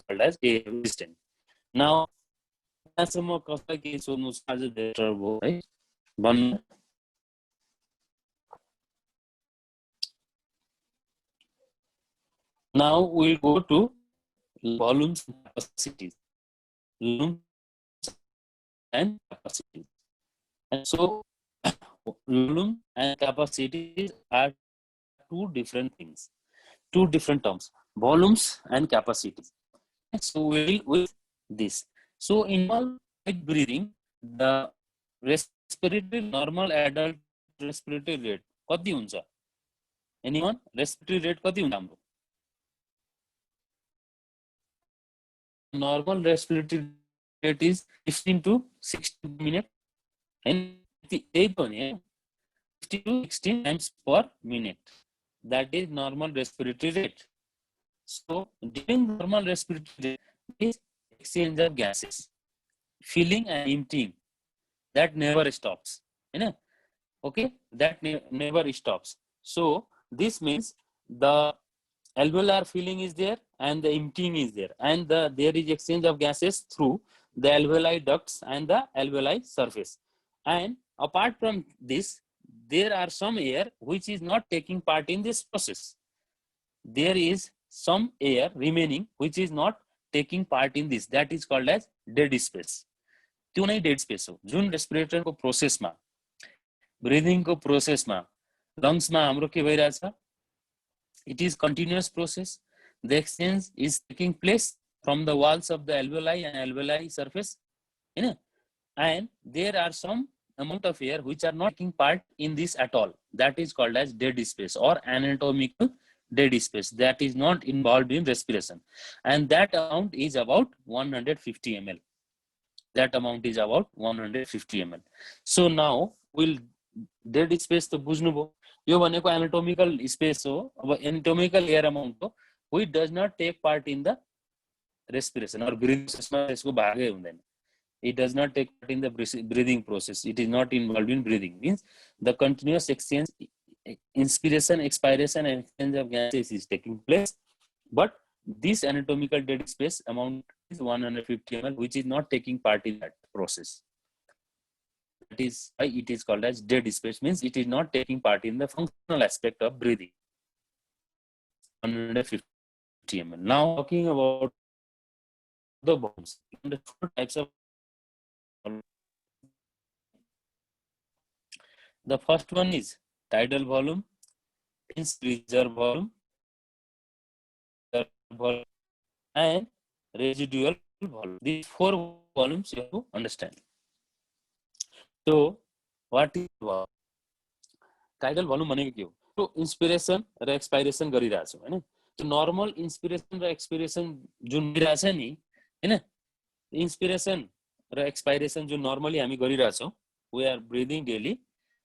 called as air resistant. Now, यहाँसम्म कसलाई के सोध्नु छ आज बेटर भयो है भन्नु. Now we'll go to volumes and capacities. Volumes and capacities. And so volume and capacities are two different things, two different terms, volumes and capacities. So we'll with this. So in normal breathing, the respiratory normal adult respiratory rate कति हुन्छ? Anyone? Respiratory rate कति हुन्छ हाम्रो? Normal respiratory rate is 15 to 16 minutes, and 15 to 16 times per minute. That is normal respiratory rate. So during normal respiratory rate, this exchange of gases, filling and emptying, that never stops. Okay, that never stops. So this means the alveolar filling is there and the emptying is there, and there is exchange of gases through the alveoli ducts and the alveoli surface. And apart from this, there are some air which is not taking part in this process. There is some air remaining which is not taking part in this. That is called as dead space. त्यो नै dead space हो जुन respirator को प्रोसेसमा, breathing को प्रोसेसमा लंग्समा हाम्रो के भइरहेछ. It is continuous process. The exchange is taking place from the walls of the alveoli and alveoli surface, and there are some amount of air which are not taking part in this at all. That is called as dead space or anatomical dead space that is not involved in respiration, and that amount is about 150 ml. That amount is about 150 ml. So now we'll dead space to बुझ्नुभयो. यो भनेको anatomical space हो. अब anatomical air amount हो which does not take part in the respiration or breathing process मा यसको भागै हुँदैन. It does not take part in the breathing process. It is not involved in breathing. Means the continuous exchange, inspiration, expiration, and exchange of gases is taking place. But this anatomical dead space amount is 150 ml, which is not taking part in that process. That is why it is called as dead space. Means it is not taking part in the functional aspect of breathing. 150 ml. Now talking about the volumes, the four types of. The first one is tidal volume, reserve volume, and residual volume. These four volumes you have to understand. So, what is volume? Tidal volume भनेको के हो? तो inspiration र expiration गरिरहेको छ हैन. तो normal inspiration र expiration जुन गरिरहेछ नि हैन, inspiration र expiration जुन normally हामी गरिरहेछौं, we are breathing daily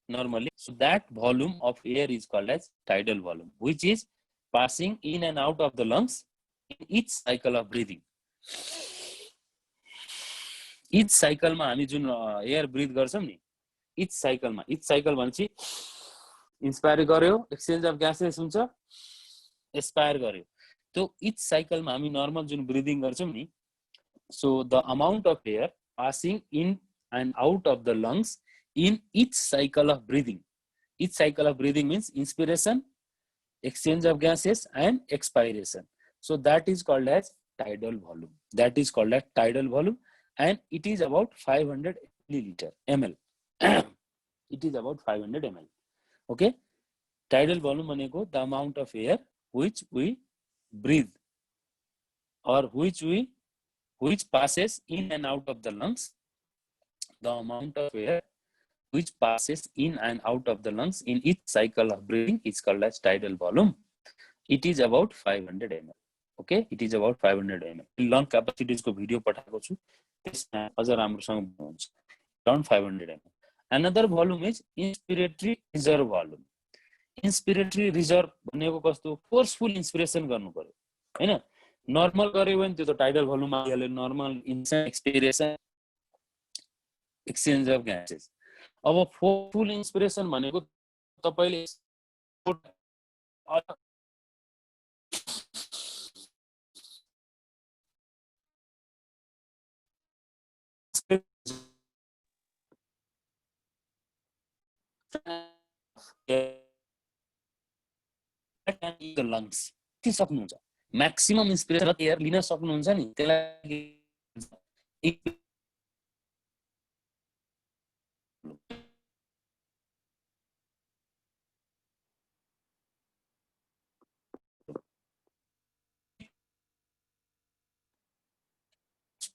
normally. So that volume of air is called as tidal volume, which is passing in and out of the lungs in each cycle of breathing. Each cycle मा हामी जुन air breathe गर्छौं नि, each cycle भनेपछि inspire गर्यो, exchange of gases हुन्छ, expire गर्यो. तो each cycle मा हामी normal जुन breathing गर्छौं नि, so the amount of air passing in and out of the lungs in each cycle of breathing. Each cycle of breathing means inspiration, exchange of gases, and expiration. So that is called as tidal volume. That is called as tidal volume, and it is about 500 ml. It is about 500 ml. Okay, tidal volume भनेको the amount of air which we breathe or which passes in and out of the lungs. The amount of air which passes in and out of the lungs in each cycle of breathing is called as tidal volume. It is about 500 ml. Okay, it is about 500 ml. Lung capacities को video पठाएको छु, त्यसमा अझ राम्रोसँग हुन्छ. Around 500 ml. Another volume is inspiratory reserve volume. Inspiratory reserve भनेको कस्तो, forceful inspiration गर्नु पर्यो हैन. नर्मल गर्यो भने त्यो त tidal volume आइहाल्यो. Normal expiration, exchange of gases. अब forceful inspiration भनेको तपाईले the lungs के सक्नुहुन्छ म्याक्सिमम इन्स्पिरेसन एयर लिन सक्नुहुन्छ नि त्यसलाई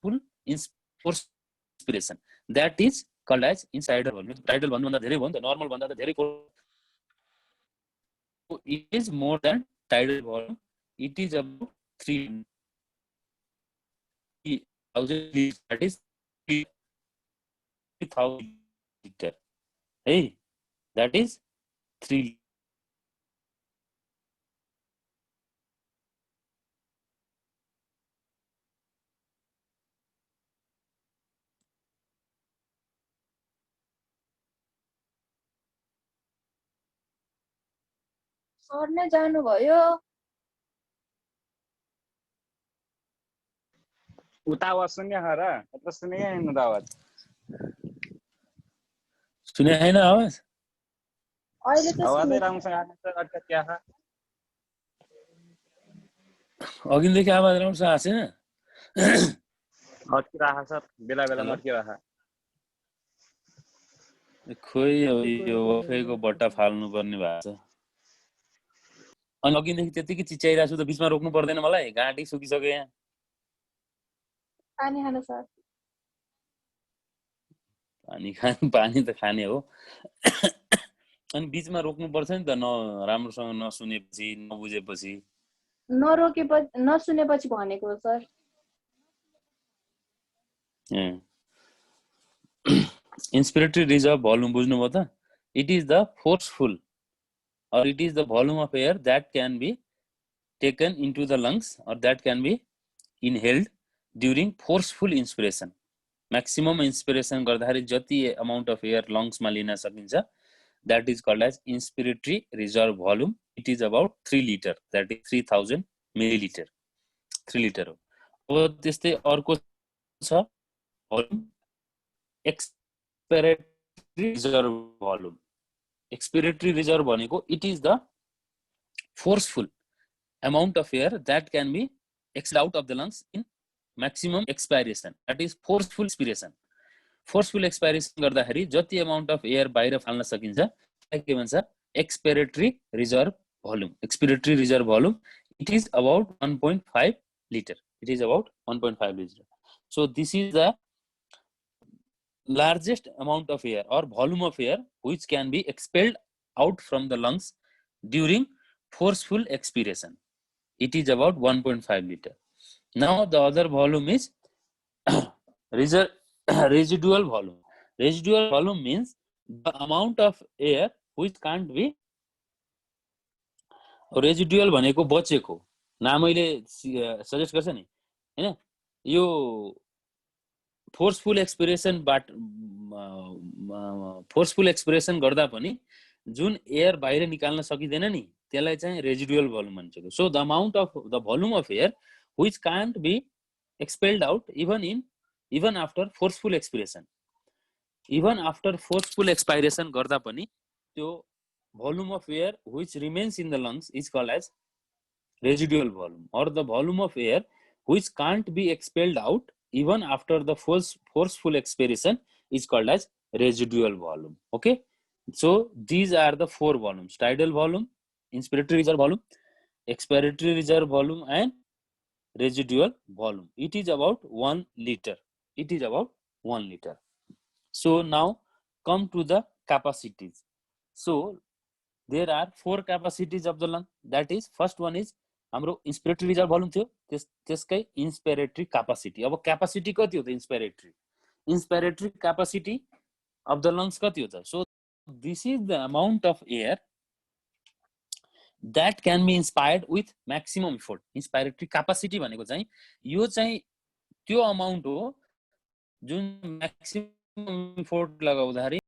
full inspiration that is called as insider volume. Tidal भन्दा धेरै भयो नि त नर्मल भन्दा त धेरै it is more than tidal volume. It is about 3,000 liters. That is 3,000 liters. Hey, that is 3. Sir नै जानुभयो उता आवाज सुन्ने खा र यत्र सुने हैन त आवाज सुने हैन आवाज अहिले त आवाजै राम्रोसँग आएको छ अटक क्या खा अघिदेखि आवाज राम्रोसँग आएको छैन अटकिरहेको छ बेला बेलामा अटकिरहेको खोइ यो वाइफाईको बट्टा फाल्नु पर्ने भएको छ अनि अघिदेखि त्यतिकै चिच्याइरहेको छु त बिचमा रोक्नु पर्दैन मलाई घाँटी सुकिसक्यो यहाँ पानी खानु सर पानी त खाने हो अनि बिचमा रोक्नु पर्छ नि त राम्रोसँग नसुनेपछि नबुझेपछि नसुनेपछि भनेको सर inspiratory reserve volume बुझ्नुभयो त it is the forceful or it is the volume of air that can be taken into the lungs or that can be inhaled during forceful inspiration maximum inspiration गर्दाखेरि जति amount of air lungs मा लिन सकिन्छ that is called as inspiratory reserve volume it is about 3 liter that is 3000 milliliter 3 liter हो अब त्यस्तै अर्को छ volume expiratory reserve volume expiratory reserve भनेको it is the forceful amount of air that can be exhaled out of the lungs in maximum expiration that is forceful expiration गर्दाखेरि जति amount of air बाहिर फाल्न सकिन्छ त्यसलाई के भन्छ expiratory reserve volume it is about 1.5 liter so this is the largest amount of air or volume of air which can be expelled out from the lungs during forceful expiration it is about 1.5 liter now the other volume is residual volume means the amount of air which can't be residual भनेको बचेको नामैले suggest गर्छ नि हैन यो forceful एक्सपिरेसन गर्दा पनि जुन air बाहिर निकाल्न सकिदैन नि त्यसलाई चाहिँ रेजिडुअल भोल्युम भन्छ so the amount of the volume of air which can't be expelled out even after forceful expiration गर्दा पनि त्यो volume of air which remains in the lungs is called as residual volume और the volume of air which can't be expelled out even after the forceful expiration is called as residual volume okay so these are the four volumes tidal volume inspiratory reserve volume expiratory reserve volume and residual volume it is about 1 liter so now come to the capacities so there are four capacities of the lung that is first one is हाम्रो इन्स्पिरेटरी reserve volume थियो त्यसकै इन्स्पिरेटरी capacity अब capacity कति हो त inspiratory capacity of the lungs कति हो त so this is the amount of air that can be inspired with maximum effort inspiratory capacity भनेको चाहिँ यो चाहिँ त्यो अमाउन्ट हो जुन म्याक्सिमम इफोर्ट लगाउँदाखेरि